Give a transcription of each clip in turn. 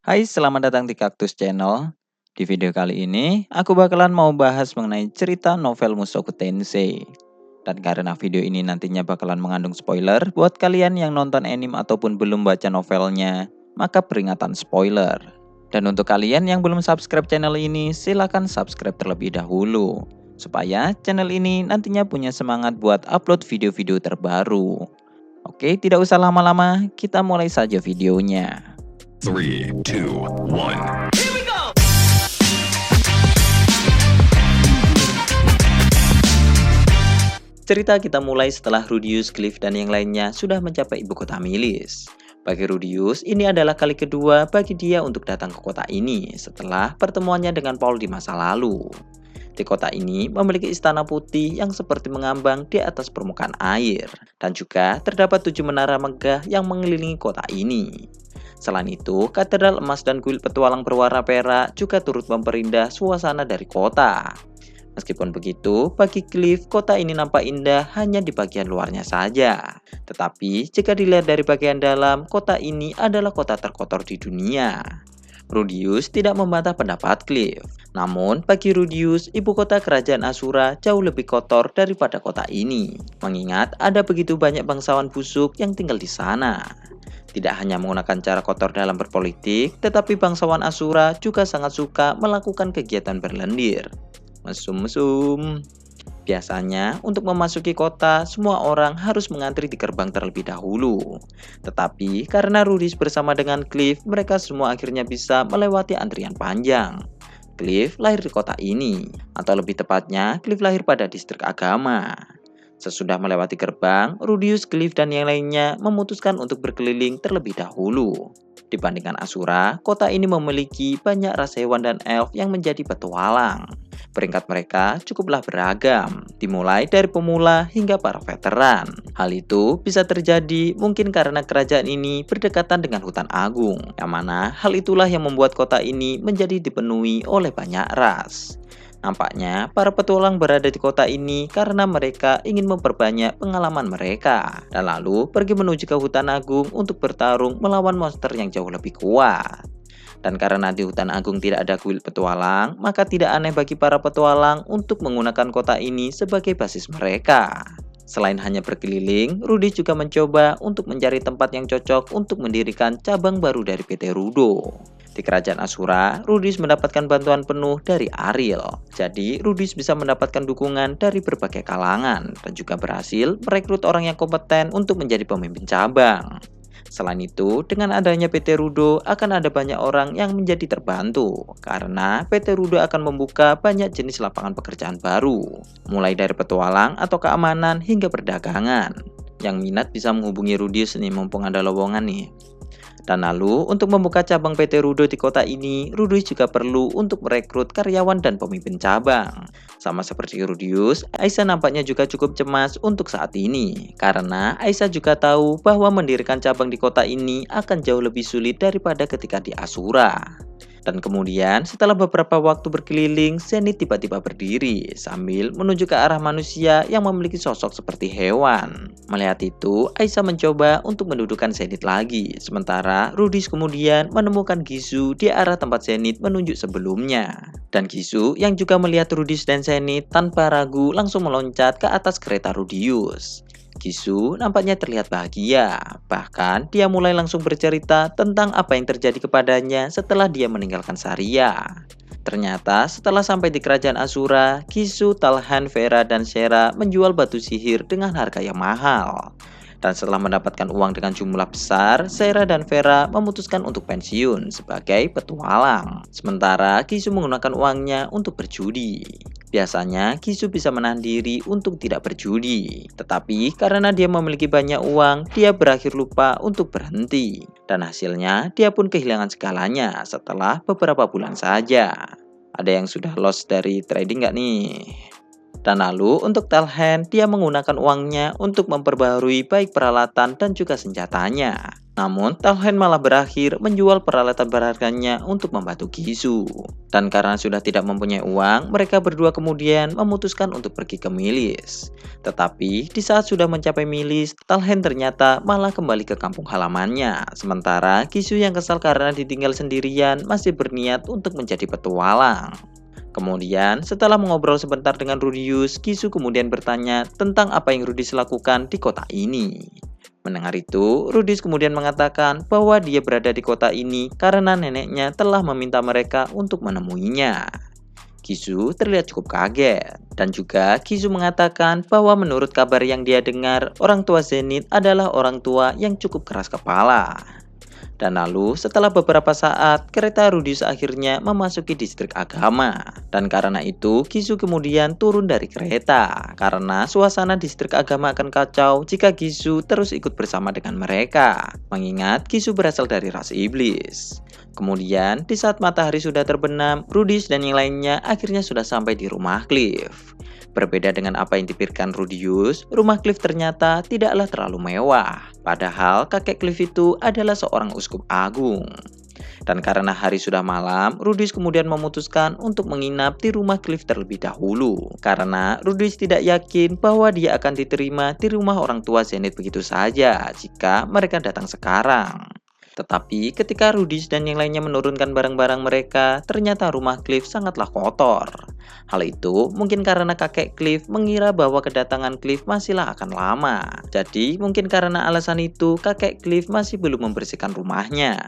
Hai, selamat datang di Kaktus Channel. Di video kali ini, aku bakalan mau bahas mengenai cerita novel Mushoku Tensei. Dan karena video ini nantinya bakalan mengandung spoiler buat kalian yang nonton anime ataupun belum baca novelnya, maka peringatan spoiler. Dan untuk kalian yang belum subscribe channel ini, silahkan subscribe terlebih dahulu. Supaya channel ini nantinya punya semangat buat upload video-video terbaru. Oke, tidak usah lama-lama, kita mulai saja videonya. 3, 2, 1. Cerita kita mulai setelah Rudius, Cliff, dan yang lainnya sudah mencapai ibu kota Milis. Bagi Rudius, ini adalah kali kedua bagi dia untuk datang ke kota ini setelah pertemuannya dengan Paul di masa lalu. Di kota ini memiliki istana putih yang seperti mengambang di atas permukaan air. Dan juga terdapat 7 menara megah yang mengelilingi kota ini. Selain itu, katedral emas dan kuil petualang berwarna perak juga turut memperindah suasana dari kota. Meskipun begitu, bagi Cliff, kota ini nampak indah hanya di bagian luarnya saja. Tetapi, jika dilihat dari bagian dalam, kota ini adalah kota terkotor di dunia. Rudius tidak membantah pendapat Cliff. Namun, bagi Rudius, ibu kota kerajaan Asura jauh lebih kotor daripada kota ini. Mengingat ada begitu banyak bangsawan busuk yang tinggal di sana. Tidak hanya menggunakan cara kotor dalam berpolitik, tetapi bangsawan Asura juga sangat suka melakukan kegiatan berlendir. Mesum-mesum. Biasanya, untuk memasuki kota, semua orang harus mengantri di gerbang terlebih dahulu. Tetapi, karena Rudius bersama dengan Cliff, mereka semua akhirnya bisa melewati antrian panjang. Cliff lahir di kota ini, atau lebih tepatnya, Cliff lahir pada distrik agama. Sesudah melewati gerbang, Rudius, Cliff, dan yang lainnya memutuskan untuk berkeliling terlebih dahulu. Dibandingkan Asura, kota ini memiliki banyak ras hewan dan elf yang menjadi petualang. Peringkat mereka cukuplah beragam, dimulai dari pemula hingga para veteran. Hal itu bisa terjadi mungkin karena kerajaan ini berdekatan dengan hutan agung, yang mana hal itulah yang membuat kota ini menjadi dipenuhi oleh banyak ras. Nampaknya para petualang berada di kota ini karena mereka ingin memperbanyak pengalaman mereka, dan lalu pergi menuju ke hutan agung untuk bertarung melawan monster yang jauh lebih kuat. Dan karena di hutan agung tidak ada kuil petualang, maka tidak aneh bagi para petualang untuk menggunakan kota ini sebagai basis mereka. Selain hanya berkeliling, Rudy juga mencoba untuk mencari tempat yang cocok untuk mendirikan cabang baru dari PT Rudo. Di kerajaan Asura, Rudius mendapatkan bantuan penuh dari Ariel. Jadi, Rudius bisa mendapatkan dukungan dari berbagai kalangan dan juga berhasil merekrut orang yang kompeten untuk menjadi pemimpin cabang. Selain itu, dengan adanya PT Rudo akan ada banyak orang yang menjadi terbantu karena PT Rudo akan membuka banyak jenis lapangan pekerjaan baru, mulai dari petualang atau keamanan hingga perdagangan. Yang minat bisa menghubungi Rudius nih, mumpung ada lowongan nih. Dan lalu, untuk membuka cabang PT Rudo di kota ini, Rudius juga perlu untuk merekrut karyawan dan pemimpin cabang. Sama seperti Rudius, Aisyah nampaknya juga cukup cemas untuk saat ini. Karena Aisyah juga tahu bahwa mendirikan cabang di kota ini akan jauh lebih sulit daripada ketika di Asura. Dan kemudian setelah beberapa waktu berkeliling, Zenith tiba-tiba berdiri sambil menuju ke arah manusia yang memiliki sosok seperti hewan. Melihat itu, Aisyah mencoba untuk mendudukkan Zenith lagi. Sementara Rudius kemudian menemukan Gizu di arah tempat Zenith menunjuk sebelumnya. Dan Gizu yang juga melihat Rudius dan Zenith tanpa ragu langsung meloncat ke atas kereta Rudius. Gizu nampaknya terlihat bahagia, bahkan dia mulai langsung bercerita tentang apa yang terjadi kepadanya setelah dia meninggalkan Saria. Ternyata setelah sampai di kerajaan Asura, Gizu, Talhan, Vera, dan Shera menjual batu sihir dengan harga yang mahal. Dan setelah mendapatkan uang dengan jumlah besar, Shera dan Vera memutuskan untuk pensiun sebagai petualang. Sementara Gizu menggunakan uangnya untuk berjudi. Biasanya, Gizu bisa menahan diri untuk tidak berjudi. Tetapi, karena dia memiliki banyak uang, dia berakhir lupa untuk berhenti. Dan hasilnya, dia pun kehilangan segalanya setelah beberapa bulan saja. Ada yang sudah lost dari trading nggak nih? Dan lalu, untuk Talhan, dia menggunakan uangnya untuk memperbaharui baik peralatan dan juga senjatanya. Namun, Talhen malah berakhir menjual peralatan berharganya untuk membantu Gisu. Dan karena sudah tidak mempunyai uang, mereka berdua kemudian memutuskan untuk pergi ke milis. Tetapi, di saat sudah mencapai milis, Talhen ternyata malah kembali ke kampung halamannya. Sementara, Gisu yang kesal karena ditinggal sendirian masih berniat untuk menjadi petualang. Kemudian, setelah mengobrol sebentar dengan Rudius, Gisu kemudian bertanya tentang apa yang Rudius lakukan di kota ini. Mendengar itu, Rudius kemudian mengatakan bahwa dia berada di kota ini karena neneknya telah meminta mereka untuk menemuinya. Gisu terlihat cukup kaget, dan juga Gisu mengatakan bahwa menurut kabar yang dia dengar, orang tua Zenith adalah orang tua yang cukup keras kepala. Dan lalu setelah beberapa saat, kereta Rudius akhirnya memasuki distrik agama. Dan karena itu, Gisu kemudian turun dari kereta. Karena suasana distrik agama akan kacau jika Gisu terus ikut bersama dengan mereka. Mengingat Gisu berasal dari ras iblis. Kemudian, di saat matahari sudah terbenam, Rudius dan yang lainnya akhirnya sudah sampai di rumah Cliff. Berbeda dengan apa yang dipikirkan Rudius, rumah Cliff ternyata tidaklah terlalu mewah. Padahal kakek Cliff itu adalah seorang uskup agung. Dan karena hari sudah malam, Rudius kemudian memutuskan untuk menginap di rumah Cliff terlebih dahulu. Karena Rudius tidak yakin bahwa dia akan diterima di rumah orang tua Zenith begitu saja jika mereka datang sekarang. Tetapi ketika Rudius dan yang lainnya menurunkan barang-barang mereka, ternyata rumah Cliff sangatlah kotor. Hal itu mungkin karena kakek Cliff mengira bahwa kedatangan Cliff masihlah akan lama. Jadi mungkin karena alasan itu kakek Cliff masih belum membersihkan rumahnya.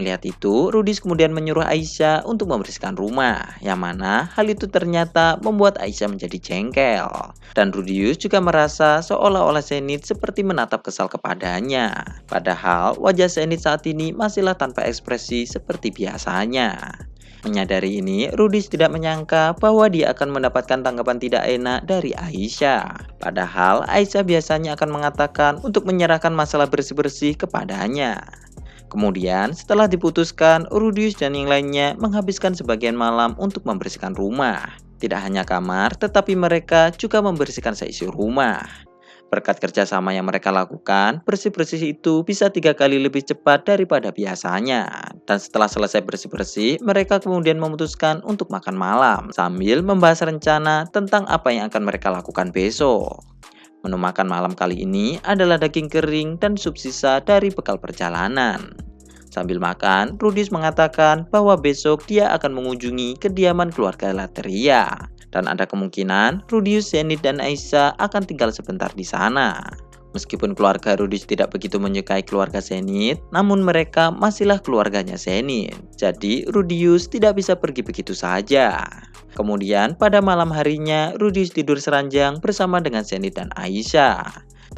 Melihat itu, Rudius kemudian menyuruh Aisyah untuk membersihkan rumah, yang mana hal itu ternyata membuat Aisyah menjadi jengkel. Dan Rudius juga merasa seolah-olah Zenith seperti menatap kesal kepadanya. Padahal wajah Zenith saat ini masihlah tanpa ekspresi seperti biasanya. Menyadari ini, Rudius tidak menyangka bahwa dia akan mendapatkan tanggapan tidak enak dari Aisyah. Padahal Aisyah biasanya akan mengatakan untuk menyerahkan masalah bersih-bersih kepadanya. Kemudian setelah diputuskan, Rudius dan yang lainnya menghabiskan sebagian malam untuk membersihkan rumah. Tidak hanya kamar, tetapi mereka juga membersihkan seisi rumah. Berkat kerjasama yang mereka lakukan, bersih-bersih itu bisa 3 kali lebih cepat daripada biasanya. Dan setelah selesai bersih-bersih, mereka kemudian memutuskan untuk makan malam sambil membahas rencana tentang apa yang akan mereka lakukan besok. Menu makan malam kali ini adalah daging kering dan sup sisa dari bekal perjalanan. Sambil makan, Rudius mengatakan bahwa besok dia akan mengunjungi kediaman keluarga Lateria. Dan ada kemungkinan Rudius, Zenith, dan Aisyah akan tinggal sebentar di sana. Meskipun keluarga Rudius tidak begitu menyukai keluarga Zenith, namun mereka masihlah keluarganya Zenith. Jadi Rudius tidak bisa pergi begitu saja. Kemudian pada malam harinya, Rudius tidur seranjang bersama dengan Zenith dan Aisyah.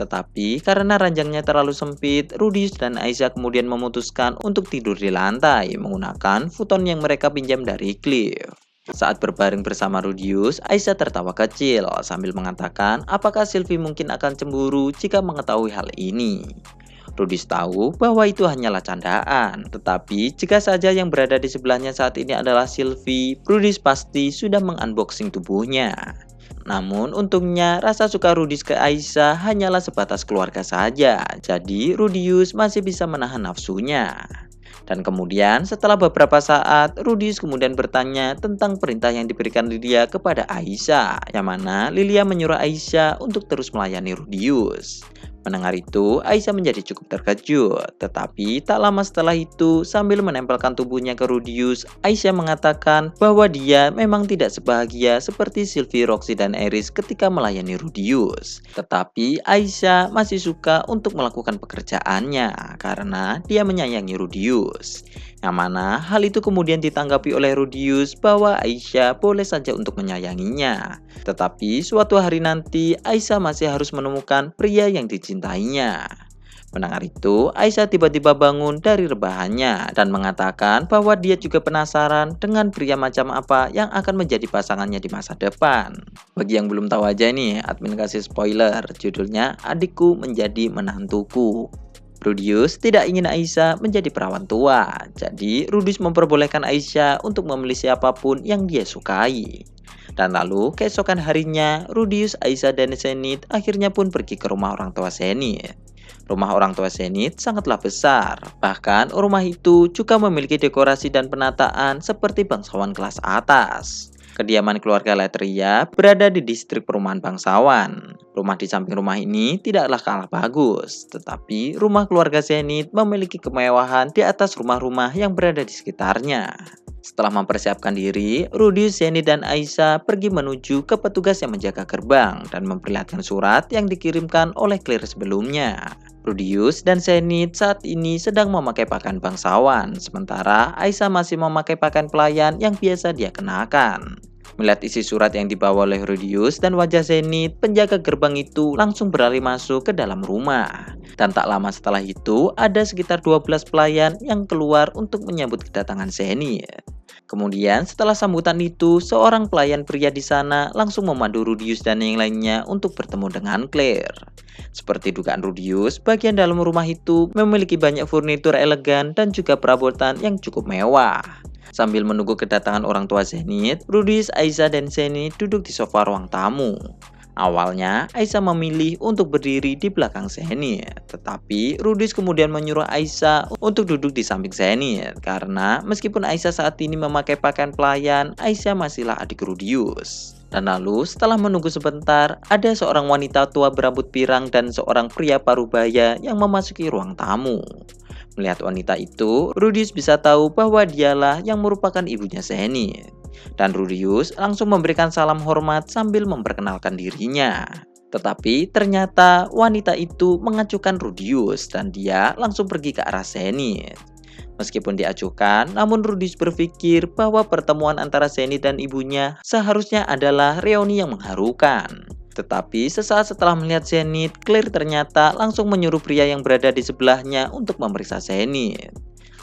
Tetapi karena ranjangnya terlalu sempit, Rudius dan Aisyah kemudian memutuskan untuk tidur di lantai menggunakan futon yang mereka pinjam dari Cliff. Saat berbaring bersama Rudius, Aisyah tertawa kecil sambil mengatakan apakah Sylvie mungkin akan cemburu jika mengetahui hal ini. Rudius tahu bahwa itu hanyalah candaan, tetapi jika saja yang berada di sebelahnya saat ini adalah Sylvie, Rudius pasti sudah mengunboxing tubuhnya. Namun untungnya rasa suka Rudius ke Aisyah hanyalah sebatas keluarga saja, jadi Rudius masih bisa menahan nafsunya. Dan kemudian setelah beberapa saat, Rudius kemudian bertanya tentang perintah yang diberikan Lydia kepada Aisyah, yang mana Lilia menyuruh Aisyah untuk terus melayani Rudius. Mendengar itu, Aisyah menjadi cukup terkejut. Tetapi tak lama setelah itu, sambil menempelkan tubuhnya ke Rudius, Aisyah mengatakan bahwa dia memang tidak sebahagia seperti Sylvie, Roxy, dan Eris ketika melayani Rudius. Tetapi Aisyah masih suka untuk melakukan pekerjaannya karena dia menyayangi Rudius. Yang mana hal itu kemudian ditanggapi oleh Rudius bahwa Aisyah boleh saja untuk menyayanginya. Tetapi suatu hari nanti Aisyah masih harus menemukan pria yang dicintainya. Mendengar itu, Aisyah tiba-tiba bangun dari rebahannya dan mengatakan bahwa dia juga penasaran dengan pria macam apa yang akan menjadi pasangannya di masa depan. Bagi yang belum tahu aja nih, admin kasih spoiler, judulnya Adikku Menjadi Menantuku. Rudius tidak ingin Aisyah menjadi perawan tua, jadi Rudius memperbolehkan Aisyah untuk memilih siapapun yang dia sukai. Dan lalu keesokan harinya, Rudius, Aisyah, dan Zenith akhirnya pun pergi ke rumah orang tua Zenith. Rumah orang tua Zenith sangatlah besar. Bahkan rumah itu juga memiliki dekorasi dan penataan seperti bangsawan kelas atas. Kediaman keluarga Latria berada di distrik perumahan bangsawan. Rumah di samping rumah ini tidaklah kalah bagus, tetapi rumah keluarga Zenith memiliki kemewahan di atas rumah-rumah yang berada di sekitarnya. Setelah mempersiapkan diri, Rudius, Zenith, dan Aisyah pergi menuju ke petugas yang menjaga gerbang dan memperlihatkan surat yang dikirimkan oleh Claire sebelumnya. Rudius dan Zenith saat ini sedang memakai pakaian bangsawan, sementara Aisyah masih memakai pakaian pelayan yang biasa dia kenakan. Melihat isi surat yang dibawa oleh Rudius dan wajah Zenith, penjaga gerbang itu langsung berlari masuk ke dalam rumah. Dan tak lama setelah itu, ada sekitar 12 pelayan yang keluar untuk menyambut kedatangan Zenith. Kemudian setelah sambutan itu, seorang pelayan pria di sana langsung memandu Rudius dan yang lainnya untuk bertemu dengan Claire. Seperti dugaan Rudius, bagian dalam rumah itu memiliki banyak furnitur elegan dan juga perabotan yang cukup mewah. Sambil menunggu kedatangan orang tua Zenith, Rudius, Aisyah, dan Zenith duduk di sofa ruang tamu. Awalnya, Aisyah memilih untuk berdiri di belakang Zenith, tetapi Rudius kemudian menyuruh Aisyah untuk duduk di samping Zenith, karena meskipun Aisyah saat ini memakai pakaian pelayan, Aisyah masihlah adik Rudius. Dan lalu setelah menunggu sebentar, ada seorang wanita tua berambut pirang dan seorang pria parubaya yang memasuki ruang tamu. Melihat wanita itu, Rudius bisa tahu bahwa dialah yang merupakan ibunya Zenith. Dan Rudius langsung memberikan salam hormat sambil memperkenalkan dirinya. Tetapi ternyata wanita itu mengacuhkan Rudius dan dia langsung pergi ke arah Zenith. Meskipun diacuhkan, namun Rudius berpikir bahwa pertemuan antara Zenith dan ibunya seharusnya adalah reuni yang mengharukan. Tetapi sesaat setelah melihat Zenith, Claire ternyata langsung menyuruh pria yang berada di sebelahnya untuk memeriksa Zenith.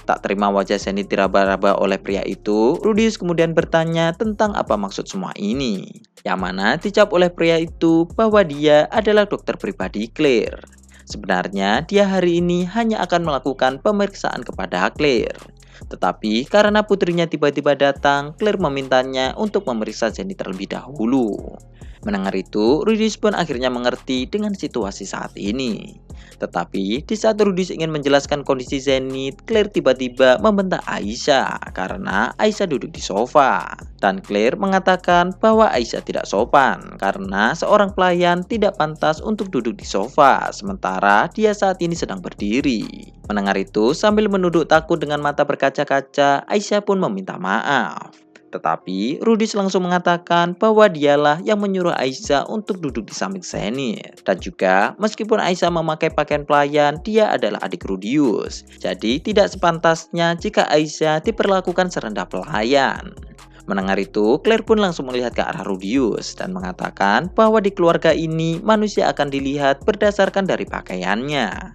Tak terima wajah Zenith diraba-raba oleh pria itu, Rudius kemudian bertanya tentang apa maksud semua ini. Yang mana dijawab oleh pria itu bahwa dia adalah dokter pribadi Claire. Sebenarnya dia hari ini hanya akan melakukan pemeriksaan kepada Claire. Tetapi karena putrinya tiba-tiba datang, Claire memintanya untuk memeriksa Zenith terlebih dahulu. Mendengar itu, Rudius pun akhirnya mengerti dengan situasi saat ini. Tetapi di saat Rudius ingin menjelaskan kondisi Zenith, Claire tiba-tiba membentak Aisyah karena Aisyah duduk di sofa. Dan Claire mengatakan bahwa Aisyah tidak sopan karena seorang pelayan tidak pantas untuk duduk di sofa sementara dia saat ini sedang berdiri. Mendengar itu, sambil menunduk takut dengan mata berkaca-kaca, Aisyah pun meminta maaf. Tetapi Rudius langsung mengatakan bahwa dialah yang menyuruh Aisyah untuk duduk di samping Zenith. Dan juga meskipun Aisyah memakai pakaian pelayan, dia adalah adik Rudius. Jadi tidak sepantasnya jika Aisyah diperlakukan serendah pelayan. Mendengar itu, Claire pun langsung melihat ke arah Rudius dan mengatakan bahwa di keluarga ini manusia akan dilihat berdasarkan dari pakaiannya.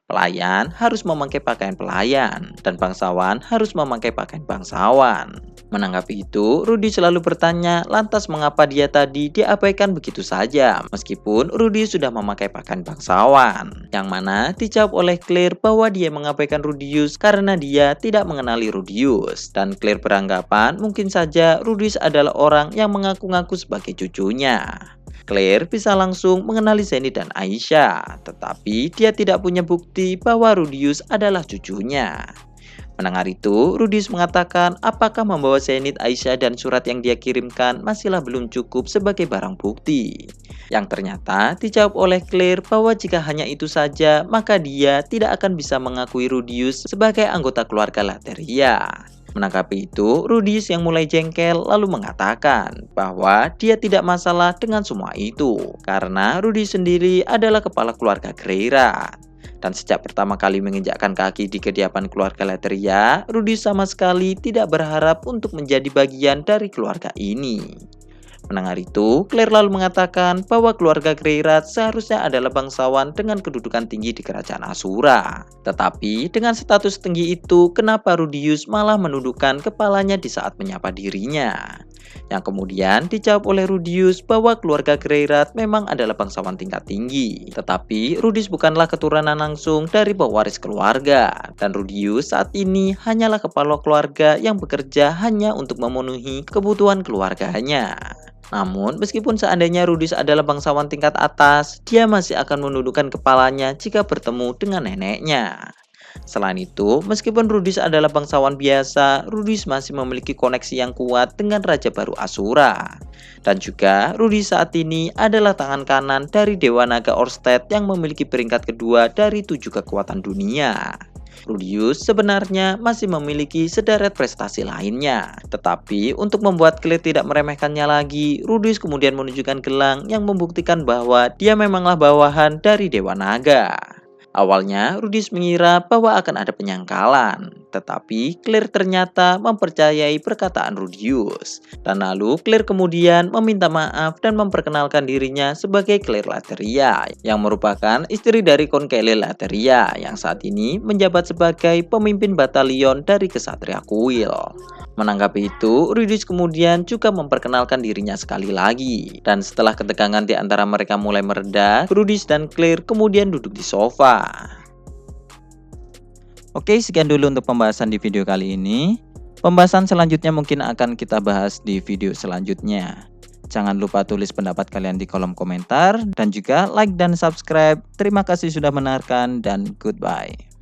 Pelayan harus memakai pakaian pelayan dan bangsawan harus memakai pakaian bangsawan. Menanggapi itu, Rudius selalu bertanya lantas mengapa dia tadi diabaikan begitu saja meskipun Rudius sudah memakai pakaian bangsawan. Yang mana dijawab oleh Claire bahwa dia mengabaikan Rudius karena dia tidak mengenali Rudius. Dan Claire beranggapan mungkin saja Rudius adalah orang yang mengaku-ngaku sebagai cucunya. Claire bisa langsung mengenali Zenith dan Aisyah, tetapi dia tidak punya bukti bahwa Rudius adalah cucunya. Mendengar itu, Rudius mengatakan apakah membawa Zenith, Aisyah, dan surat yang dia kirimkan masihlah belum cukup sebagai barang bukti. Yang ternyata dijawab oleh Claire bahwa jika hanya itu saja, maka dia tidak akan bisa mengakui Rudius sebagai anggota keluarga Latria. Menanggapi itu, Rudius yang mulai jengkel lalu mengatakan bahwa dia tidak masalah dengan semua itu karena Rudius sendiri adalah kepala keluarga Greirat. Dan sejak pertama kali menginjakkan kaki di kediaman keluarga Latria, Rudius sama sekali tidak berharap untuk menjadi bagian dari keluarga ini. Mendengar itu, Claire lalu mengatakan bahwa keluarga Greirat seharusnya adalah bangsawan dengan kedudukan tinggi di kerajaan Asura. Tetapi dengan status tinggi itu, kenapa Rudius malah menundukkan kepalanya di saat menyapa dirinya? Yang kemudian dijawab oleh Rudius bahwa keluarga Greirat memang adalah bangsawan tingkat tinggi. Tetapi Rudis bukanlah keturunan langsung dari pewaris keluarga. Dan Rudius saat ini hanyalah kepala keluarga yang bekerja hanya untuk memenuhi kebutuhan keluarganya. Namun, meskipun seandainya Rudis adalah bangsawan tingkat atas, dia masih akan menundukkan kepalanya jika bertemu dengan neneknya. Selain itu, meskipun Rudis adalah bangsawan biasa, Rudis masih memiliki koneksi yang kuat dengan Raja Baru Asura. Dan juga, Rudis saat ini adalah tangan kanan dari Dewa Naga Orsted yang memiliki peringkat kedua dari 7 kekuatan dunia. Rudius sebenarnya masih memiliki sederet prestasi lainnya. Tetapi untuk membuat Clear tidak meremehkannya lagi, Rudius kemudian menunjukkan gelang yang membuktikan bahwa dia memanglah bawahan dari Dewa Naga. Awalnya, Rudius mengira bahwa akan ada penyangkalan, tetapi Clear ternyata mempercayai perkataan Rudius. Dan lalu Clear kemudian meminta maaf dan memperkenalkan dirinya sebagai Clear Lateria, yang merupakan istri dari Conkelia Lateria, yang saat ini menjabat sebagai pemimpin batalion dari Kesatria Kuil. Menanggapi itu, Rudius kemudian juga memperkenalkan dirinya sekali lagi. Dan setelah ketegangan di antara mereka mulai mereda, Rudius dan Clear kemudian duduk di sofa. Oke, sekian dulu untuk pembahasan di video kali ini. Pembahasan selanjutnya mungkin akan kita bahas di video selanjutnya. Jangan lupa tulis pendapat kalian di kolom komentar dan juga like dan subscribe. Terima kasih sudah mendengarkan dan goodbye.